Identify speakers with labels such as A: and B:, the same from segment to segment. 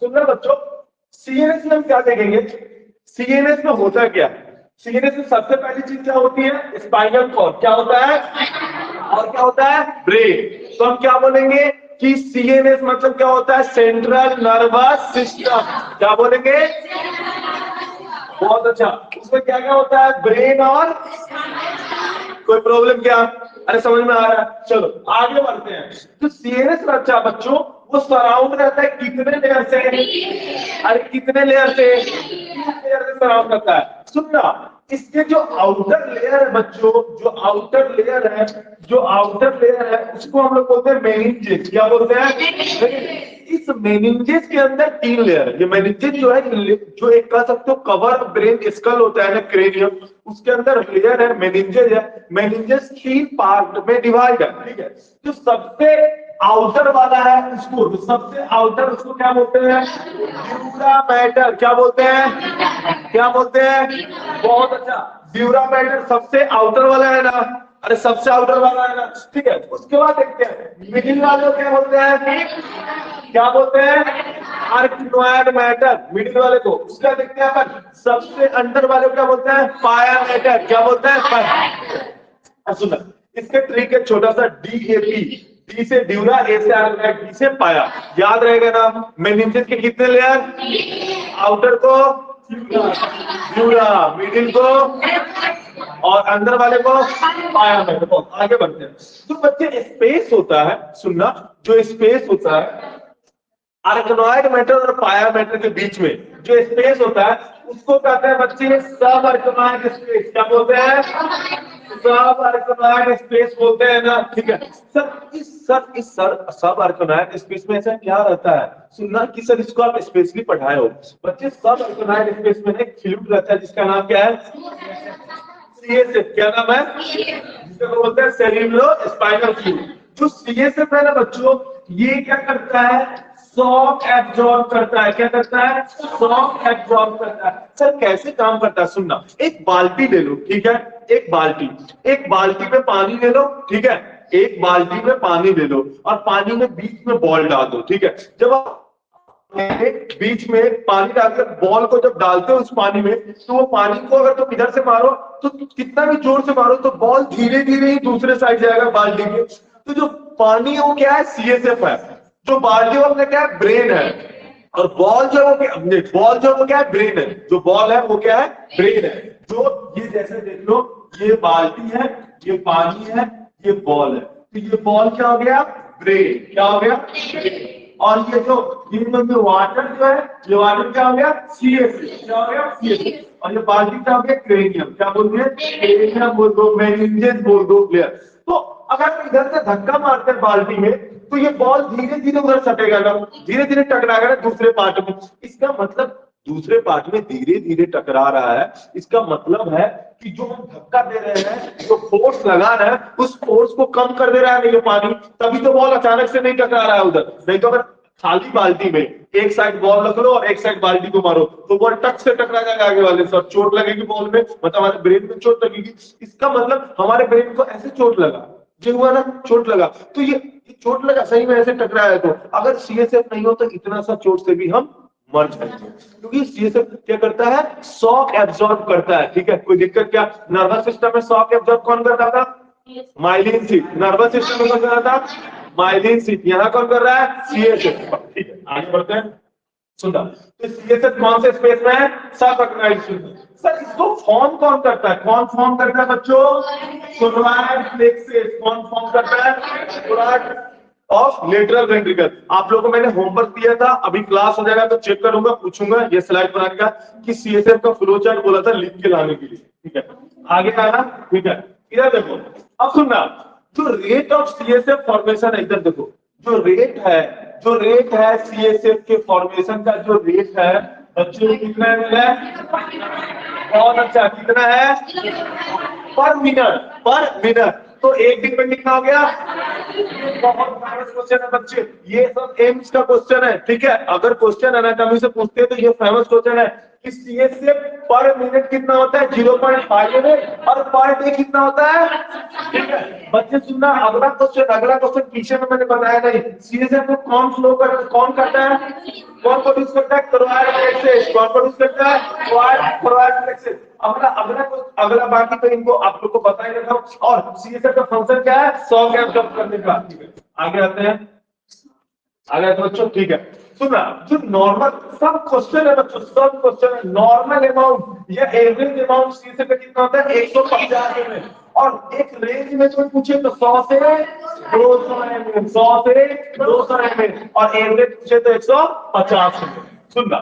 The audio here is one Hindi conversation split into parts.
A: सुनना बच्चों, सीएनएस में हम क्या देखेंगे, सीएनएस में होता क्या है, सीएनएस में सबसे पहली चीज क्या होती है, स्पाइनल कॉर्ड, क्या होता है, और क्या होता है, ब्रेन। तो हम क्या बोलेंगे कि सीएनएस मतलब क्या होता है, सेंट्रल नर्वस सिस्टम। क्या बोलेंगे, बहुत अच्छा। उसमें क्या क्या होता है, ब्रेन और, कोई प्रॉब्लम क्या, अरे समझ में आ रहा है, चलो आगे बढ़ते हैं। तो सीएनएस में अच्छा बच्चों, वो सराउंड रहता है कितने लेयर से, अरे कितने लेयर से, लेयर से सराउंड करता है। सुनना, इसके जो आउटर लेयर है बच्चों, जो आउटर लेयर है, जो आउटर लेयर है उसको हम लोग बोलते हैं मेनिंजेस। क्या बोलते हैं, इस मेनिंजेस के अंदर 3 लेयर है। ये मेनिंजेस जो है, जो एक कह सकते हो कवर ब्रेन स्कल होता है ना, क्रेनियम, उसके अंदर लेयर है मेनिंजेस है। मेनिंजेस 3 पार्ट में डिवाइड है, ठीक है। जो सबसे आउटर वाला है उसको, सबसे आउटर उसको क्या बोलते हैं, ड्यूरा मैटर। क्या बोलते हैं, क्या बोलते हैं, बहुत अच्छा। ड्यूरा मैटर सबसे आउटर वाला है ना, अरे सबसे आउटर वाला है ना, ठीक है। उसके बाद देखते हैं मिडिल वाले को क्या बोलते हैं, क्या बोलते हैं, आर्कनोइड मैटर, मिडिल वाले को। उसका देखते हैं अपन, सबसे अंदर वाले को क्या बोलते हैं, पाया मैटर। क्या बोलते हैं, पाया। सुना, इसके ट्रिक है छोटा सा, डीएपी, डी से ड्यूरा, ए से आर्कनोइड, डी से पाया। याद रहेगा ना, मेनिंजेस के कितने लेयर, आउटर को ड्यूरा, मिडिल को, और अंदर वाले को पाया मैटर। तो आगे बढ़ते हैं। जो बच्चे स्पेस होता है, सुनना, जो स्पेस होता है आर्कनोइड मैटर और पाया मैटर के बीच में जो स्पेस होता है उसको कहते हैं बच्चे सब आर्कनोइड स्पेस। क्या बोलते हैं, सब आर्कनोइड स्पेस बोलते हैं ना, ठीक है। सर सब आर्कनोइड स्पेस में ऐसा क्या रहता है, सुनना कि सर इसको आप स्पेशली पढ़ाए हो बच्चे। सब आर्कनोइड स्पेस में एक फ्लूइड रहता है जिसका नाम क्या है, सीएसएफ। क्या नाम है, जिसे बोलते हैं सेरिब्रो स्पाइनल फ्लूइड। जो सीएसएफ है ना बच्चों, ये क्या करता है, शॉक एब्जॉर्ब करता है। क्या करता है, शॉक एब्जॉर्ब करता है। सर कैसे काम करता है, सुनना, एक बाल्टी ले लो, ठीक है, एक बाल्टी, एक बाल्टी में पानी ले लो, ठीक है, एक बाल्टी में पानी ले लो और पानी में बीच में बॉल डाल दो, ठीक है। जब आप बीच में पानी डालकर बॉल को जब डालते हो उस पानी में, तो वो पानी को अगर तुम इधर से मारो तो कितना भी जोर से मारो तो बॉल धीरे धीरे ही दूसरे साइड जाएगा बाल्टी के। तो जो पानी है वो क्या है, सीएसएफ है। जो बाल्टी वाला क्या है, ब्रेन है। और बॉल जो है बॉल जो है वो क्या है, ब्रेन है। जो बॉल है वो क्या है, ब्रेन है। जो ये जैसे देख लो, ये बाल्टी है, ये पानी है, ये बॉल है। तो ये बॉल क्या हो गया, ब्रेन। क्या हो गया, और ये जो में वाटर जो है, ये वाटर क्या हो गया, सीएस। क्या हो गया, सीएस। और ये बाल्टी क्या हो गया, क्रेनियम। क्या बोलते हैं, क्रेनियम बोल दो, मेनिंजेस बोल दो, प्लेयर। तो अगर इधर से धक्का मारते हैं बाल्टी में तो ये बॉल धीरे धीरे उधर सटेगा ना, धीरे धीरे टकराएगा ना दूसरे पार्ट में। इसका मतलब दूसरे पार्ट में धीरे धीरे टकरा रहा है, इसका मतलब है कि जो हम धक्का दे रहे हैं, जो फोर्स लगा रहे हैं, उस फोर्स को कम कर दे रहा है ये पानी, तभी तो बॉल अचानक से नहीं टकरा रहा है उधर। नहीं तो अगर खाली बाल्टी में एक साइड बॉल रख लो और एक साइड बाल्टी को मारो तो बॉल टक से टकरा जाएगा आगे वाले से, चोट लगेगी बॉल में, मतलब हमारे ब्रेन में चोट लगेगी। इसका मतलब हमारे ब्रेन को ऐसे चोट लगा, जो हुआ ना, चोट लगा। तो ये चोट लगा सही में ऐसे टकराया, तो अगर सीएसएफ नहीं हो तो इतना सा चोट से भी हम मर जाएंगे। क्योंकि सीएसएफ क्या करता है, शॉक एब्जॉर्ब करता है, ठीक है। कोई दिक्कत क्या, नर्वस सिस्टम में शॉक एब्जॉर्ब कौन करता था, माइलिन सीट। नर्वस सिस्टम में कौन कर रहा था, माइलिन सीट। यहाँ कौन कर रहा है, सीएसएफ, ठीक है। आगे बढ़ते हैं, सुना, तो सीएसएफ कौन से स्पेस में है, सब आर्कनोइड सर इसको फॉर्म कौन करता है, कौन फॉर्म करता है बच्चों, सोनोइड प्लेक्सेस। कौन फॉर्म करता है, सोनोइड ऑफ लेटरल वेंट्रिकल। आप लोगों को मैंने होमवर्क दिया था, अभी क्लास हो जाएगा तो चेक करूंगा, पूछूंगा ये स्लाइड बनाने का कि सीएसएफ का फ्लो चार्ट बोला था लिख के लाने के लिए, ठीक है। आगे आना, ठीक है। इधर देखो, अब सुनना, जो रेट ऑफ सीएसएफ फॉर्मेशन है, इधर देखो, जो रेट है, जो रेट है सीएसएफ के फॉर्मेशन का, जो रेट है बच्चों कितना है, बहुत अच्छा, कितना है, पर मिनट, पर मिनट। तो एक दिन में कितना हो गया, बहुत फेमस क्वेश्चन है बच्चे, ये सब एम्स का क्वेश्चन है, ठीक है। अगर क्वेश्चन एनाटॉमी से पूछते हैं तो ये फेमस क्वेश्चन है कि सीएसएफ पर मिनट कितना होता है 0.5 ml और पर डे कितना होता है। ठीक है बच्चे सुनना, अगला क्वेश्चन पीछे में मैंने बताया नहीं। सीएसएफ को कौन करता है, कौन प्रोड्यूस करता है, क्लोराइड फ्लेक्सेस। कौन प्रोड्यूस करता है, क्लोराइड फ्लेक्सेस। अगला बाकी तो इनको आप लोग को पता ही रहता। और सीएसएफ का फंक्शन क्या है, 100 ग्राम कम करने का। ठीक है आगे आते हैं, आगे तो बच्चों ठीक है सुना, जो नॉर्मल सब क्वेश्चन है बच्चों, सब क्वेश्चन है नॉर्मल अमाउंट या एवरेज अमाउंट सीएसएफ का कितना होता है 150 ml। और एक रेंज में कोई पूछे तो 100 से 200 ml, 100 से 200 ml और एवरेज पूछे तो 150 ml। सुनना,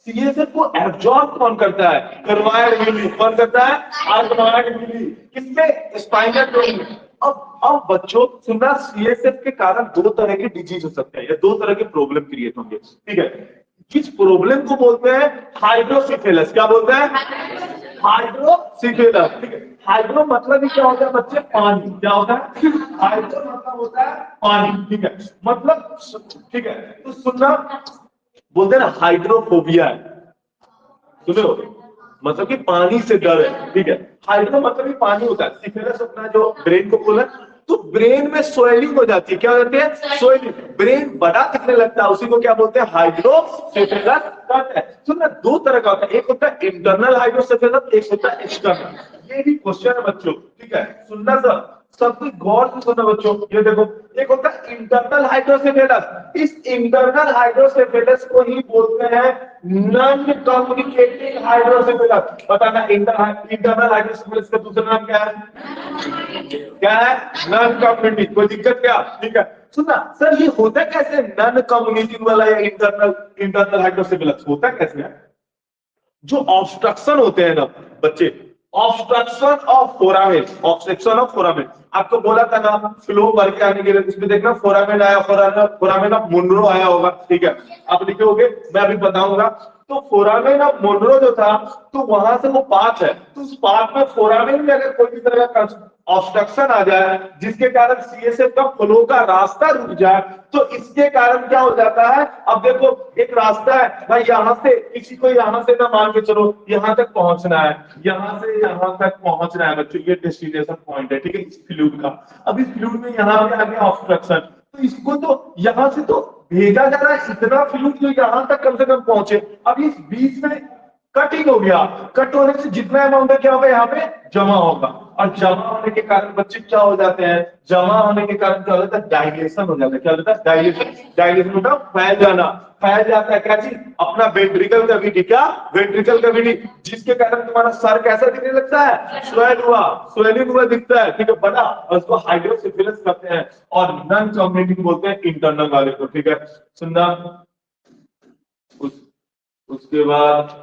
A: सीएसएफ को एब्जॉर्ब कौन करता है, कार्बाइड मिली। कौन करता है, कार्बाइड मिली। किसमें, स्पाइनल फ्लूइड में। अब बच्चों सुनना, सीएसएफ के कारण दो तरह के डिजीज हो सकते हैं या दो तरह के प्रॉब्लम क्रिएट होंगे। ठीक है, किस प्रॉब्लम को बोलते हैं, हाइड्रोसिफेलस। क्या बोलते हैं, हाइड्रोसिफेलस। ठीक है, हाइड्रो मतलब ही क्या होता है बच्चे, पानी। क्या होता है, हाइड्रो मतलब होता है पानी। ठीक है, मतलब ठीक है तो सुनना, बोलते हैं ना हाइड्रोफोबिया है, सुनो, मतलब कि पानी से डर है। ठीक है, हाइड्रो मतलब ही पानी होता है। सिफिलिस अपना जो ब्रेन को बोला, तो ब्रेन में स्वेलिंग हो जाती है। क्या हो जाती है, स्वेलिंग। ब्रेन बड़ा दिखने लगता है, उसी को क्या बोलते हैं, हाइड्रोसिफिलिस कहते हैं। सुनना, दो तरह का होता है, एक होता है इंटरनल हाइड्रोसिफिलिस, एक होता है एक्सटर्नल। ये भी क्वेश्चन है बच्चों। ठीक है सुनना सर, सब कुछ गौर से सुनना बच्चों। ये देखो, एक होता है इंटरनल हाइड्रोसिफेलस। इस इंटरनल हाइड्रोसिफेलस को ही बोलते हैं नॉन कम्युनिकेटिंग हाइड्रोसिफेलस। बताना, इंटरनल हाइड्रोसिफेलस का दूसरा नाम क्या है, क्या है, नॉन कम्युनिकेटिंग। कोई दिक्कत क्या, ठीक है सुनना सर, ये होता कैसे नॉन कम्युनिकेटिंग वाला या इंटरनल हाइड्रोसिफेलस होता कैसे है। जो ऑब्स्ट्रक्शन होते हैं ना बच्चे, ऑब्स्ट्रक्शन ऑफ फोरामेन, आपको बोला था ना फ्लो भर के आने के लिए, उसमें देखना फोरामेन आया, फोरामेन ऑफ मुनरो आया होगा। ठीक है, आप लिखोगे, मैं अभी बताऊंगा। तो फोरामेन ऑफ मुनरो जो था, तो वहां से वो पाथ है, तो उस पाथ में फोरामेन में अगर कोई भी तरह का ऑब्स्ट्रक्शन आ जाए, जिसके कारण सीएसएफ का फ्लो का रास्ता रुक जाए, तो इसके कारण क्या हो जाता है। अब देखो, एक रास्ता है भाई, यहां से किसी को यहां से ना मान के चलो यहां तक पहुंचना है, यहां से यहां तक पहुंचना है बच्चों, ये डेस्टिनेशन पॉइंट है। ठीक है, इस फ्लूइड का, अब इस फ्लूइड में यहां पे आ गया ऑब्स्ट्रक्शन, तो इसको तो यहां से तो भेजा जा रहा है इतना फ्लूइड जो यहां तक कम से कम पहुंचे। अब इस बीच में कटिंग हो गया, कट होने से जितना अमाउंट है क्या होगा, यहाँ पे जमा होगा। और जमा होने के कारण बच्चे क्या हो जाते हैं, जमा होने के कारण क्या हो जाता है, डायलेशन हो जाता है। क्या होता है, डायलेशन। डायलेशन होता है फैल जाना, फैल जाता है क्या चीज, अपना वेंट्रिकल कैविटी। क्या, वेंट्रिकल कैविटी, जिसके कारण तुम्हारा सर कैसा दिखने लगता है, स्वेलिंग हुआ दिखता है। ठीक है, बड़ा, और उसको हाइड्रोसिफिलिस कहते हैं। और नॉन कम्युनिकेटिंग बोलते हैं इंटरनल वाले को। ठीक है सुनना, उसके बाद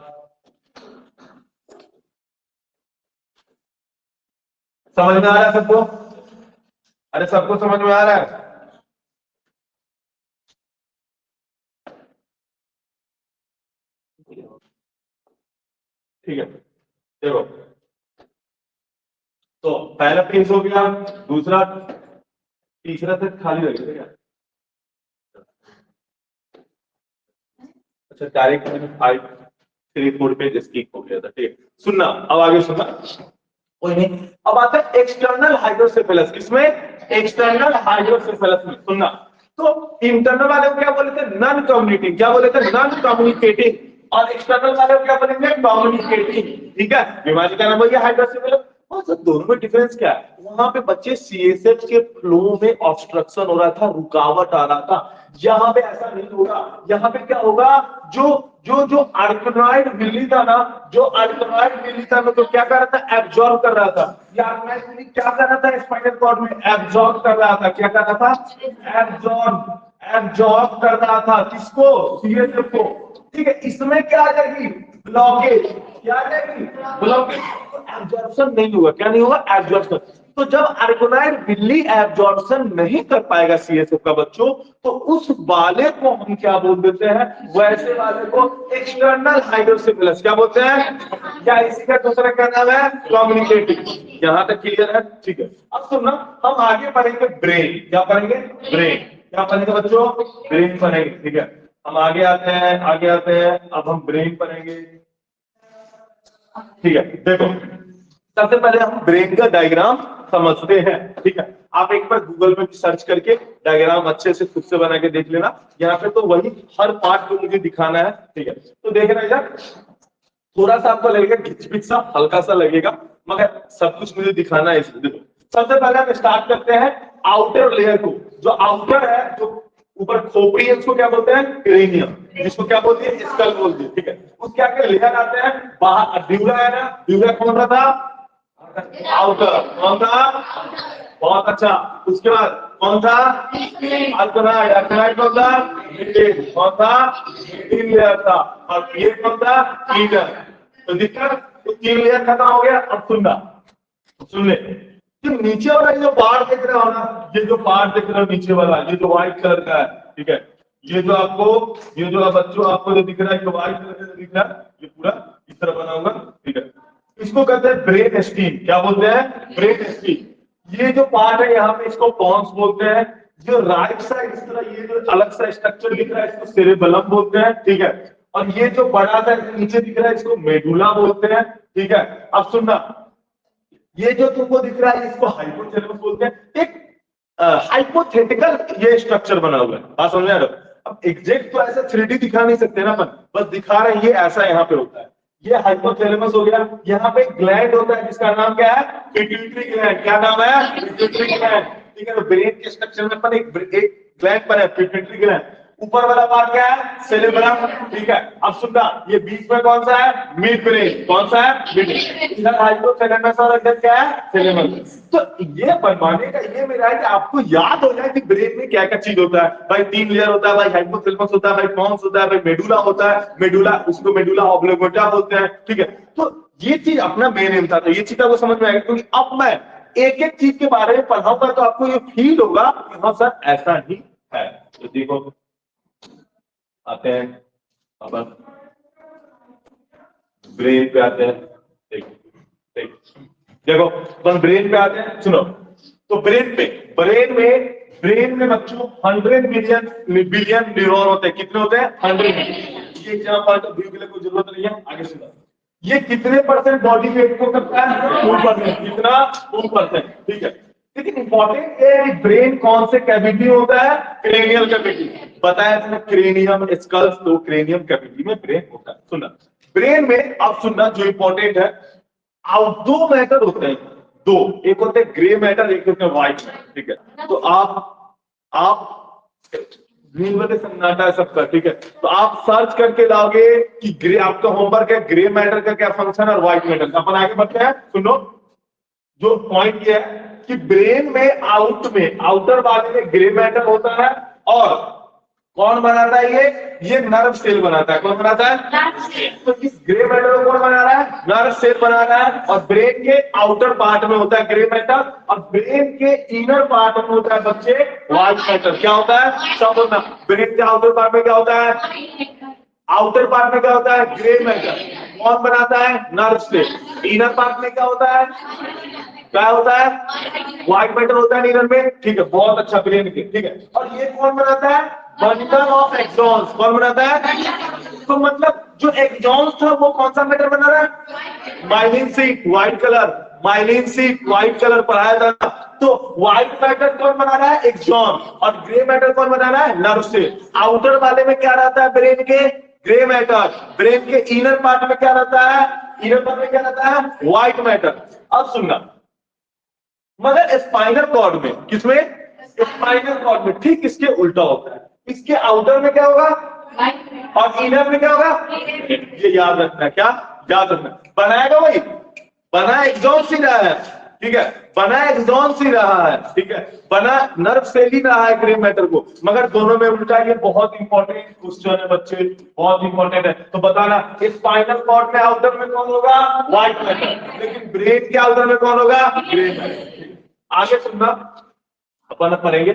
A: समझ में आ रहा है सबको, अरे सबको समझ में आ रहा है। ठीक है, देखो, तो पहला पेज हो गया, दूसरा, तीसरा तक खाली लगेगा क्या, अच्छा डायरेक्ट मैंने 5 3 4 पेज स्किप हो गया था। ठीक है, सुनना, अब आगे सुनना, कोई नहीं। अब आता है एक्सटर्नल हाइड्रोसेफेलस, किसमें, एक्सटर्नल हाइड्रोसेफेलस में। सुनना, तो इंटरनल वाले को क्या बोले थे, नॉन कम्युनिकेटिंग। क्या बोले थे, नॉन कम्युनिकेटिंग। और एक्सटर्नल वाले को क्या बोलेंगे, कम्युनिकेटिंग। ठीक है, बीमारी का नाम है हाइड्रोसेफेलस। तो दोनों में डिफरेंस क्या है, वहां पे बच्चे सीएसएफ के फ्लो में ऑब्स्ट्रक्शन हो रहा था, रुकावट आ रहा था। यहाँ पे ऐसा नहीं होगा, यहाँ पे क्या होगा, जो जो जो आर्कनॉइड मिली था ना, जो आर्कनॉइड मिली था ना, तो क्या कर रहा था, एब्जॉर्ब कर रहा था। ये आर्कनॉइड मिली क्या कर रहा था, स्पाइनल कॉर्ड में एब्जॉर्ब कर रहा था। क्या कर रहा था, एब्जॉर्ब कर रहा था, किसको, सीएसएफ को। ठीक है, इसमें क्या आ जाएगी, ब्लॉकेज। क्या आ जाएगी, ब्लॉकेज। एब्जॉर्प्शन नहीं होगा, क्या नहीं होगा, एब्जॉर्प्शन। तो जब आर्गोनाइड बिल्ली एब्जॉर्प्शन नहीं कर पाएगा सीएसएफ का बच्चों, तो उस वाले को हम क्या बोल देते हैं, वैसे वाले को एक्सटर्नल हाइड्रोसिफिलस क्या बोलते हैं, क्या इसी का दूसरा क्या नाम है, कम्युनिकेटिंग। यहां तक क्लियर है। ठीक है, अब सुनना, हम आगे पढ़ेंगे ब्रेन। क्या पढ़ेंगे, ब्रेन। क्या पढ़ेंगे बच्चों, ब्रेन पढ़ेंगे। ठीक है, हम आगे आते हैं, आगे आते हैं। अब हम ब्रेन पढ़ेंगे। ठीक है, देखो सबसे पहले हम ब्रेन का डायग्राम समझते हैं। ठीक है, आप एक बार गूगल में सर्च करके डायग्राम अच्छे से खुद से बना के देख लेना। यहाँ पे तो वही हर पार्ट को मुझे दिखाना है। ठीक है, तो देखना यार, थोड़ा सा आपको लगेगा घिचपिच सा, हल्का सा लगेगा, मगर सब कुछ मुझे दिखाना है इसलिए। देखो सबसे पहले हम स्टार्ट करते हैं आउटर लेयर को। जो आउटर है, जो ऊपर खोपड़ी है, उसको क्या बोलते हैं? क्रेनियम, जिसको क्या बोलते हैं? स्कल बोलते हैं। ठीक है, उसके आगे लेयर आते हैं बाहर, ड्यूरा है ना, ड्यूरा कौन सा था? आउटर। कौन था? बहुत अच्छा। उसके बाद कौन था? अल्कनाइड। अल्कनाइड कौन था? मिडिल। कौन था? मिडिल लेयर था। और ये कौन था? इनर। तो दिक्कत, तो तीन लेयर खत्म हो गया। अब सुनना, सुन ले, जो नीचे वाला ये जो पार्ट दिख रहा हो ना, ये जो पार्ट दिख रहा है नीचे वाला, ये जो व्हाइट कलर का है, ठीक है, ये जो आपको, ये जो बच्चों आपको जो दिख रहा है, ये व्हाइट कलर का दिख रहा है, ये पूरा इस तरह बना होगा। ठीक है, इसको कहते हैं ब्रेन स्टीम। क्या बोलते हैं? Brain steam. ये जो पार्ट है यहाँ पे, इसको पॉन्स बोलते हैं। जो राइट साइड इस तरह ये जो अलग सा स्ट्रक्चर दिख रहा है, इसको सेरेबेलम बोलते हैं। ठीक है, और ये जो बड़ा सा नीचे दिख रहा है, इसको मेडुला बोलते हैं। ठीक है, अब सुनना, ये जो तुमको दिख रहा है, इसको हाइपोथैलेमस बोलते हैं। एक हाइपोथेटिकल ये स्ट्रक्चर बना हुआ है। बात समझ में आ रहा है? अब एग्जैक्ट तो ऐसा 3D दिखा नहीं सकते ना अपन, बस दिखा रहे हैं ये ऐसा यहाँ पे होता है। ये हाइपोथैलेमस हो गया। यहाँ पे ग्लैंड होता है जिसका नाम क्या है? Pituitary gland. क्या नाम है? Pituitary gland. ठीक है, तो ब्रेन के स्ट्रक्चर में अपन एक ग्लैंड पर है, पिट्यूटरी ग्लैंड। ऊपर वाला पार्ट क्या है? सेरेब्रम। ठीक है, अब सुनना, ये बीच में कौन सा है? Mid brain. कौन सा है? मिड। इधर हाइपोथैलेमस और इधर क्या है? थैलेमस। तो ये बनवाने का ये मेरा है कि आपको याद हो जाए कि ब्रेन में क्या क्या चीज होता है। भाई 3 लेयर होता है, भाई हाइपोथैलेमस होता है, भाई पॉन्स होता है, भाई मेडुला होता है। मेडुला, उसको मेडुला ऑब्लिंगुएटा बोलते हैं। ठीक है, तो ये चीज अपना मेन एम था, तो ये चीज आपको समझ में आएगा। क्योंकि अब मैं एक एक चीज के बारे में पढ़ाऊंगा तो आपको ये फील होगा कि हाँ सर ऐसा ही है। तो देखो आते हैं अपन ब्रेन पे आते हैं। देखो अपन ब्रेन पे आते हैं, सुनो। तो ब्रेन में बच्चों 100 बिलियन न्यूरॉन होते हैं। कितने होते हैं? 100 मिलियन। ये एग्जाम पॉइंट ऑफ व्यू के लिए कोई जरूरत नहीं है, आगे सुनो। ये कितने परसेंट बॉडी वेट को करता है? 2%। कितना? 2%। ठीक है, लेकिन इंपॉर्टेंट है कि ब्रेन कौन से कैविटी होता है? Cranial cavity. बताया था क्रेनियम स्कल्स, तो क्रेनियम कैविटी में ब्रेन होता है। सुनना, ब्रेन में अब सुनना जो इंपॉर्टेंट है, दो मैटर होते हैं, दो, एक होते हैं ग्रे मैटर, एक होते हैं व्हाइट मैटर। ठीक है, तो आप ग्रीन वाले सन्नाटा है सबका। ठीक है, तो आप सर्च करके लाओगे कि ग्रे, आपका होमवर्क है ग्रे मैटर का क्या फंक्शन और व्हाइट मैटर का। अपन आगे बढ़ते हैं, सुनो। जो पॉइंट ये है कि ब्रेन में आउटर वाले में ग्रे मैटर होता है, और कौन बनाता है? ये नर्व सेल बनाता है। कौन बनाता है? तो इस ग्रे मैटर को कौन बना रहा है? नर्व सेल बना रहा है। और ब्रेन के आउटर पार्ट में होता है ग्रे मैटर, और ब्रेन के इनर पार्ट में होता है बच्चे व्हाइट मैटर। क्या होता है? समझना, ब्रेन के आउटर पार्ट में क्या होता है? आउटर पार्ट में क्या होता है? Grey matter. कौन बनाता है? Nerve cell. इनर पार्ट में क्या होता है? क्या होता है? व्हाइट मैटर होता है नीरन में। ठीक है, बहुत अच्छा, ब्रेन के। ठीक है, और ये कौन बनाता है? Bundle of axons. कौन बनाता है? तो मतलब जो एक्सॉन्स था वो कौन सा मैटर बना रहा है? Myelin sheath, white colour. Myelin sheath, white colour पढ़ाया था। तो व्हाइट मैटर कौन बना रहा है? एक्सॉन। और ग्रे मैटर कौन बना रहा है? Nerve cell. आउटर वाले में क्या रहता है ब्रेन के? Grey matter. ब्रेन के इनर पार्ट में क्या रहता है? इनर पार्ट में क्या रहता है? White matter. अब सुनना, मगर स्पाइनल कॉर्ड में, किसमें? स्पाइनल कॉर्ड में ठीक इसके उल्टा होता है। इसके आउटर में क्या होगा? और इनर में क्या होगा? ये याद रखना। क्या याद रखना? बनाएगा वही, बना एक्सॉन ही रहा है। ठीक है, बना एक्सॉन ही रहा है। ठीक है, बना नर्व सेल ही रहा है ग्रे मैटर को, मगर दोनों में उल्टा। ये बहुत इंपॉर्टेंट क्वेश्चन है बच्चे, बहुत इंपॉर्टेंट है। तो बताना, स्पाइनल कॉर्ड में आउटर में कौन होगा? White matter. लेकिन ब्रेन के आउटर में कौन होगा? Grey matter. आगे सुनना, अपन पढ़ेंगे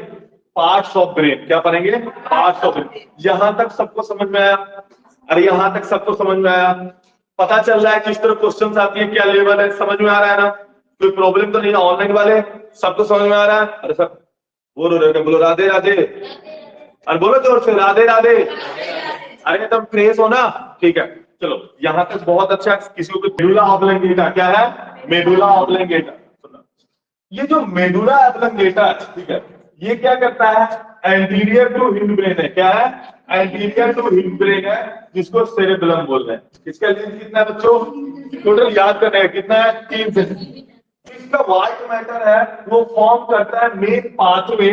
A: पार्ट्स ऑफ ब्रेन। क्या पढ़ेंगे? Parts of brain. यहां तक सबको समझ में आया? अरे यहां तक सबको समझ में आया? पता चल रहा है किस तरह क्वेश्चंस आती है, क्या लेवल है, समझ में आ रहा है ना? कोई प्रॉब्लम तो नहीं है? ऑनलाइन वाले सबको समझ में आ रहा है? अरे सर बोलो राधे राधे। अरे बोलो जोर से, राधे राधे। अरे तुम फ्रेश हो ना? ठीक है, चलो यहां तक बहुत अच्छा। किसी को मेडुला ऑब्लंगेटा क्या है? Medulla oblongata. ये जो मेडुला ऑब्लंगेटा है, ठीक है, ये क्या करता है? एंटीरियर टू हिंडब्रेन है। क्या है? एंटीरियर टू हिंडब्रेन है, जिसको सेरेबेलम बोल रहे हैं। इसका लेंथ कितना है बच्चों? टोटल याद करना है कितना है? 3 सेंटीमीटर। इसका व्हाइट मैटर है वो फॉर्म करता है main pathway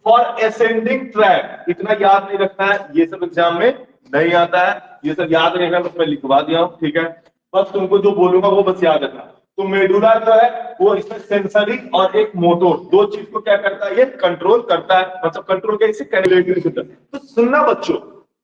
A: for ascending track. इतना याद नहीं रखना है, ये सब एग्जाम में नहीं आता है। ये सब याद रखना बस मैं लिखवा दिया हूं, ठीक है। बस तुमको जो बोलूंगा वो बस याद रखना। तो मेडुला जो है वो इसमें सेंसरी और एक मोटोर, दो चीज को क्या करता है? ये कंट्रोल करता है। मतलब कंट्रोल कैसे? Regulatory centre. तो सुनना बच्चों,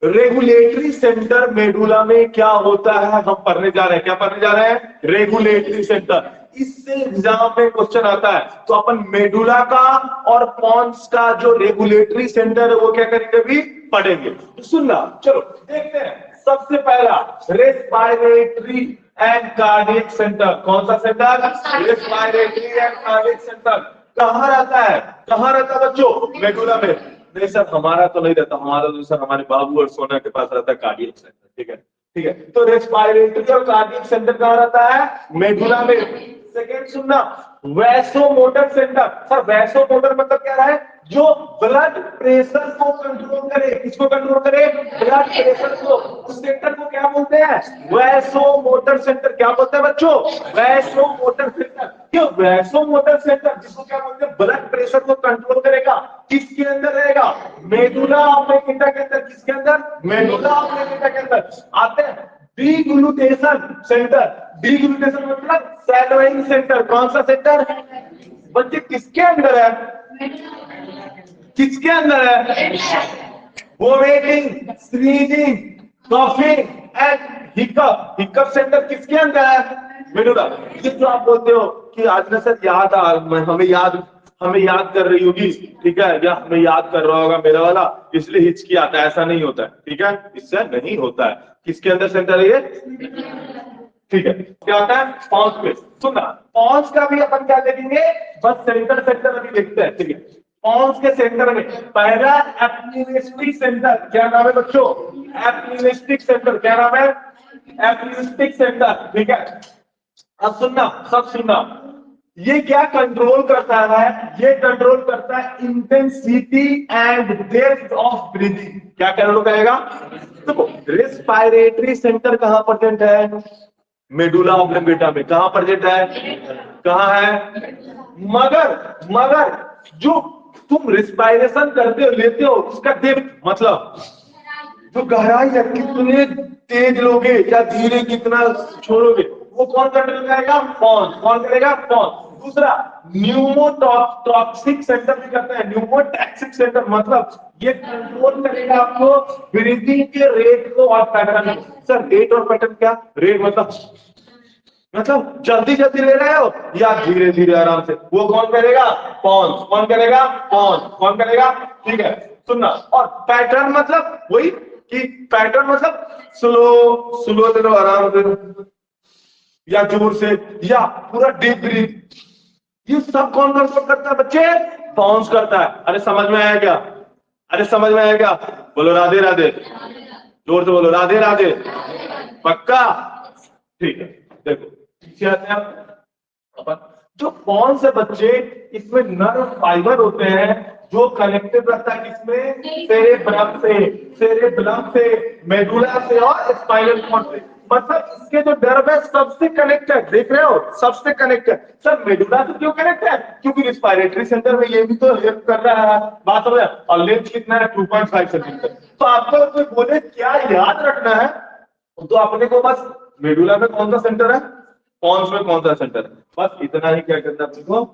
A: रेगुलेटरी सेंटर मेडुला में क्या होता है हम पढ़ने जा रहे हैं। क्या पढ़ने जा रहे हैं? Regulatory centre. इससे एग्जाम में क्वेश्चन आता है। तो अपन मेडुला का और पॉन्स का जो रेगुलेटरी सेंटर है वो क्या करेंगे? अभी पढ़ेंगे। तो सुनना, चलो देखते हैं। सबसे पहला रेस्पिरेटरी एंड कार्डियक सेंटर। कौन सा centre? Respiratory and cardiac centre. कहां रहता है? कहां रहता है बच्चों? मेडुला में। नहीं सर हमारा तो नहीं रहता, हमारा तो सर हमारे बाबू और सोना के पास रहता है कार्डियक सेंटर। ठीक है, ठीक है। तो रेस्पिरेटरी और कार्डियक सेंटर कहां रहता है? मेडुला में। सेकेंड सुनना, वैसोमोटर सेंटर। सर वैसोमोटर मतलब क्या है? जो ब्लड प्रेशर को कंट्रोल करे। किसको कंट्रोल करे? ब्लड प्रेशर को। उस सेंटर को क्या बोलते हैं? Vasomotor centre. क्या बोलते हैं बच्चों? Vasomotor centre. ये वैसोमोटर सेंटर जिसको क्या बोलते हैं? ब्लड प्रेशर को कंट्रोल करेगा। किसके अंदर रहेगा? मेडुला ऑब्लंगेटा के अंदर। किसके अंदर? मेडुला ऑब्लंगेटा के अंदर। आते हैं डीग्लूटेशन सेंटर। डीग्लूटेशन मतलब सैलोइंग सेंटर। कौन सा सेंटर? बच्चे किसके अंदर है? किसके अंदर है? Vomiting, sneezing, coughing and hiccup. Hiccup centre किसके अंदर है? मेडुला। ये जो आप बोलते हो कि आज ना सर याद हमें याद कर रही होगी, ठीक है, या हमें याद कर रहा होगा मेरा वाला, इसलिए हिचकी आता है। ऐसा नहीं होता है, ठीक है, इससे नहीं होता है। किसके अंदर सेंटर है ये? ठीक है। क्या होता है? पॉन्स पे। सुनना, पॉन्स का भी अपन क्या देखेंगे? बस सेंटर सेंटर अभी देखते हैं, ठीक है। पॉन्स के सेंटर में पहला एप्निस्टिक सेंटर। क्या नाम है बच्चों? एप्निस्टिक सेंटर। क्या नाम है? एप्निस्टिक सेंटर। ठीक है। अब सुनना, सब सुनना, ये क्या कंट्रोल करता है? ये कंट्रोल करता है intensity and depth of breathing. क्या कंट्रोल करेगा? देखो रेस्पिरेटरी सेंटर कहां प्रेजेंट है? मेडुला ऑब्लंगेटा में। कहां प्रेजेंट है? कहां है? मगर जो तुम रिस्पायरेशन करते हो, लेते हो, उसका डेप्थ मतलब जो गहराई है, कितने तेज लोगे या धीरे कितना छोड़ोगे, वो कौन कंट्रोल करेगा? पॉन्स। कौन करेगा? पॉन्स। दूसरा न्यूमोटॉक्सिक सेंटर भी करता है। न्यूमोटॉक्सिक सेंटर मतलब ये कंट्रोल करेगा आपको ब्रीथिंग के रेट को और पैटर्न को। सर रेट और पैटर्न क्या? रेट मतलब जल्दी जल्दी ले रहे हो या धीरे धीरे आराम से, वो कौन करेगा? पॉन्स। कौन करेगा? पॉन्स। कौन करेगा? ठीक है। सुनना, और पैटर्न मतलब वही कि पैटर्न मतलब स्लो दे लो, आराम से, या जोर से, या पूरा डीप ब्रीथ। ये सब कौन कंट्रोल करता है बच्चे? पॉन्स करता है। अरे समझ में आया क्या? अरे समझ में आया क्या? बोलो राधे राधे। जोर से बोलो राधे राधे। पक्का? ठीक है। देखो पीछे आते हैं अपन। जो पॉन्स है बच्चे, इसमें नर्व फाइबर होते हैं जो कनेक्टेड रहता है किसमें? सेरेब्रम से, मेडुला से और स्पाइनल कॉर्ड से। मतलब इसके जो नर्व है सबसे कनेक्टेड। देख रहे हो? सबसे कनेक्टेड। सर मेडुला से क्यों कनेक्टेड? क्योंकि रिस्पायरेटरी सेंटर में ये भी तो हेल्प कर रहा है। बात हो गया। और लेंथ कितना है? 2.5 सेंटीमीटर। तो आपको कोई बोले क्या याद रखना है, तो अपने को बस मेडुला में कौन सा सेंटर है, पॉन्स में कौन सा सेंटर है, बस इतना ही क्या करना है आपको